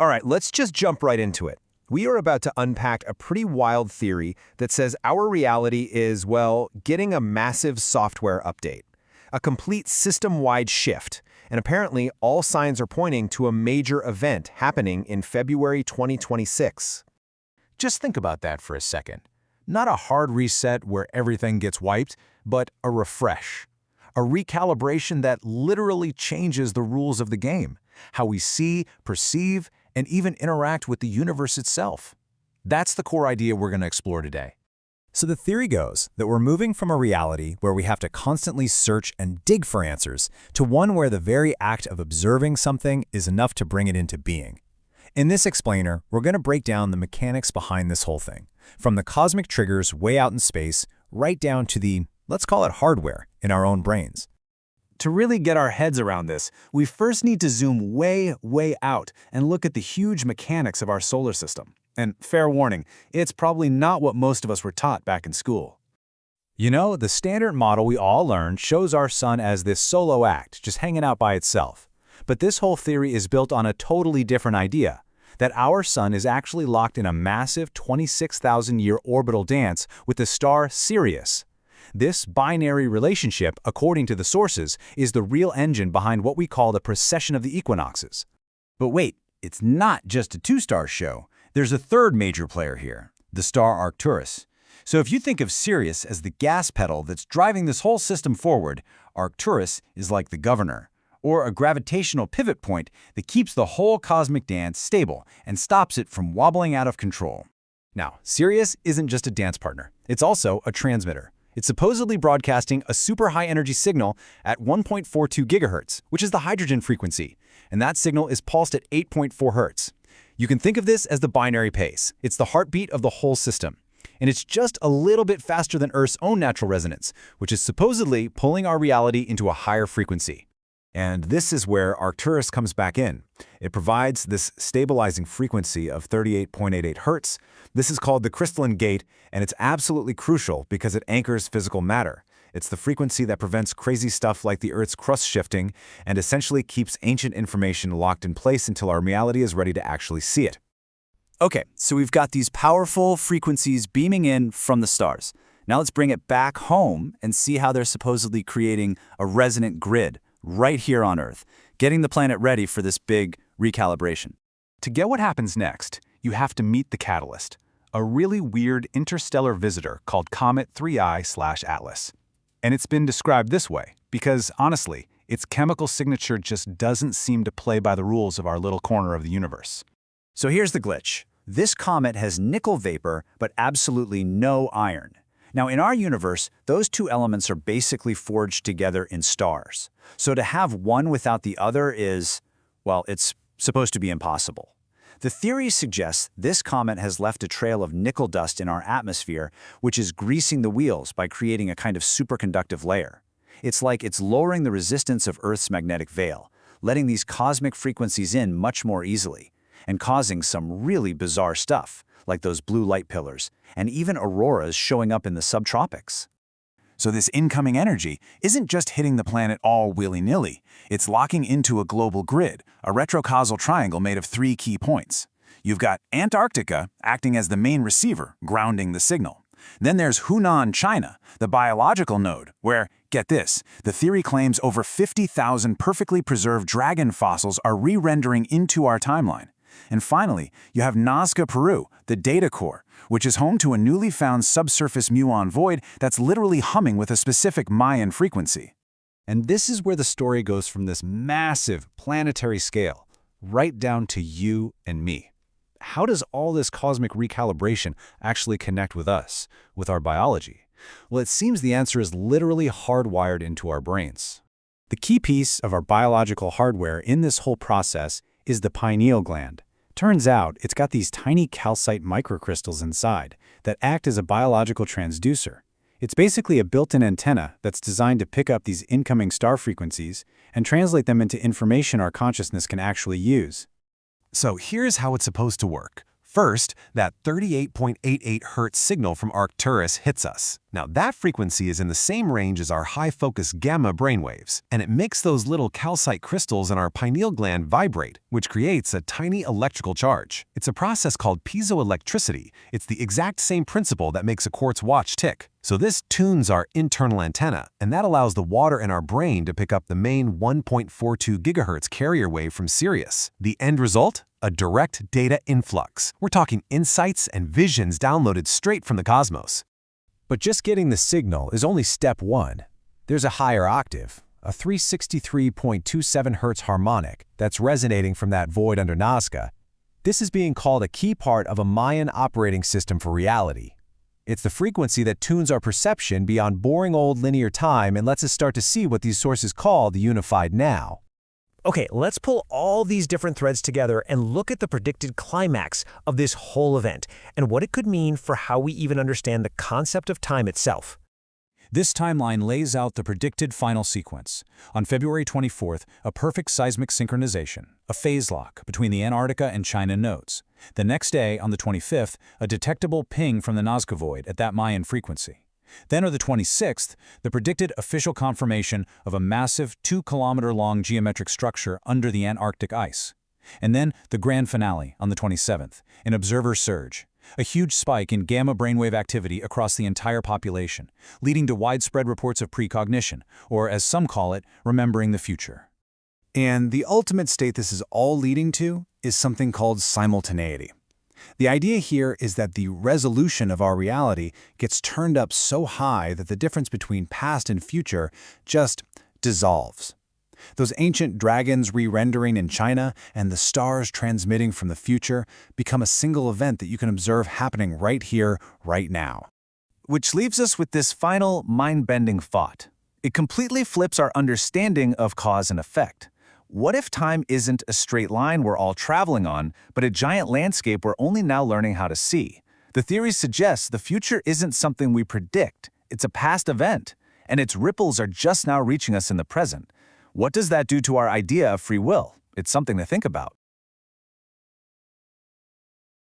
All right, let's just jump right into it. We are about to unpack a pretty wild theory that says our reality is, well, getting a massive software update. A complete system-wide shift. And apparently, all signs are pointing to a major event happening in February 2026. Just think about that for a second. Not a hard reset where everything gets wiped, but a refresh. A recalibration that literally changes the rules of the game, how we see, perceive, and even interact with the universe itself. That's the core idea we're going to explore today. So the theory goes that we're moving from a reality where we have to constantly search and dig for answers to one where the very act of observing something is enough to bring it into being. In this explainer, we're going to break down the mechanics behind this whole thing, from the cosmic triggers way out in space, right down to the, let's call it hardware, in our own brains. To really get our heads around this, we first need to zoom way, way out and look at the huge mechanics of our solar system. And fair warning, it's probably not what most of us were taught back in school. You know, the standard model we all learned shows our sun as this solo act, just hanging out by itself. But this whole theory is built on a totally different idea, that our sun is actually locked in a massive 26,000-year orbital dance with the star Sirius. This binary relationship, according to the sources, is the real engine behind what we call the precession of the equinoxes. But wait, it's not just a two-star show. There's a third major player here, the star Arcturus. So if you think of Sirius as the gas pedal that's driving this whole system forward, Arcturus is like the governor, or a gravitational pivot point that keeps the whole cosmic dance stable and stops it from wobbling out of control. Now, Sirius isn't just a dance partner. It's also a transmitter. It's supposedly broadcasting a super high-energy signal at 1.42 GHz, which is the hydrogen frequency, and that signal is pulsed at 8.4 Hz. You can think of this as the binary pace. It's the heartbeat of the whole system. And it's just a little bit faster than Earth's own natural resonance, which is supposedly pulling our reality into a higher frequency. And this is where Arcturus comes back in. It provides this stabilizing frequency of 38.88 Hz. This is called the crystalline gate, and it's absolutely crucial because it anchors physical matter. It's the frequency that prevents crazy stuff like the Earth's crust shifting and essentially keeps ancient information locked in place until our reality is ready to actually see it. Okay, so we've got these powerful frequencies beaming in from the stars. Now let's bring it back home and see how they're supposedly creating a resonant grid right here on Earth, getting the planet ready for this big recalibration. To get what happens next, you have to meet the catalyst, a really weird interstellar visitor called Comet 3I/Atlas. And it's been described this way because, honestly, its chemical signature just doesn't seem to play by the rules of our little corner of the universe. So here's the glitch. This comet has nickel vapor, but absolutely no iron. Now, in our universe, those two elements are basically forged together in stars. So to have one without the other is, well, it's supposed to be impossible. The theory suggests this comet has left a trail of nickel dust in our atmosphere, which is greasing the wheels by creating a kind of superconductive layer. It's like it's lowering the resistance of Earth's magnetic veil, letting these cosmic frequencies in much more easily, and causing some really bizarre stuff, like those blue light pillars, and even auroras showing up in the subtropics. So this incoming energy isn't just hitting the planet all willy-nilly. It's locking into a global grid, a retrocausal triangle made of 3 key points. You've got Antarctica acting as the main receiver, grounding the signal. Then there's Hunan, China, the biological node, where, get this, the theory claims over 50,000 perfectly preserved dragon fossils are re-rendering into our timeline. And finally, you have Nazca, Peru, the data core, which is home to a newly found subsurface muon void that's literally humming with a specific Mayan frequency. And this is where the story goes from this massive planetary scale right down to you and me. How does all this cosmic recalibration actually connect with us, with our biology? Well, it seems the answer is literally hardwired into our brains. The key piece of our biological hardware in this whole process is the pineal gland. Turns out it's got these tiny calcite microcrystals inside that act as a biological transducer. It's basically a built-in antenna that's designed to pick up these incoming star frequencies and translate them into information our consciousness can actually use. So here's how it's supposed to work. First, that 38.88 Hz signal from Arcturus hits us. Now, that frequency is in the same range as our high-focus gamma brainwaves, and it makes those little calcite crystals in our pineal gland vibrate, which creates a tiny electrical charge. It's a process called piezoelectricity. It's the exact same principle that makes a quartz watch tick. So this tunes our internal antenna, and that allows the water in our brain to pick up the main 1.42 GHz carrier wave from Sirius. The end result? A direct data influx. We're talking insights and visions downloaded straight from the cosmos. But just getting the signal is only step one. There's a higher octave, a 363.27 Hz harmonic that's resonating from that void under Nazca. This is being called a key part of a Mayan operating system for reality. It's the frequency that tunes our perception beyond boring old linear time and lets us start to see what these sources call the unified now. Okay, let's pull all these different threads together and look at the predicted climax of this whole event and what it could mean for how we even understand the concept of time itself. This timeline lays out the predicted final sequence. On February 24th, a perfect seismic synchronization, a phase lock between the Antarctica and China nodes. The next day, on the 25th, a detectable ping from the Nazca Void at that Mayan frequency. Then on the 26th, the predicted official confirmation of a massive 2-kilometer-long geometric structure under the Antarctic ice. And then the grand finale on the 27th, an observer surge, a huge spike in gamma brainwave activity across the entire population, leading to widespread reports of precognition, or as some call it, remembering the future. And the ultimate state this is all leading to is something called simultaneity. The idea here is that the resolution of our reality gets turned up so high that the difference between past and future just dissolves. Those ancient dragons re-rendering in China and the stars transmitting from the future become a single event that you can observe happening right here, right now. Which leaves us with this final mind-bending thought. It completely flips our understanding of cause and effect. What if time isn't a straight line we're all traveling on, but a giant landscape we're only now learning how to see? The theory suggests the future isn't something we predict, it's a past event, and its ripples are just now reaching us in the present. What does that do to our idea of free will? It's something to think about.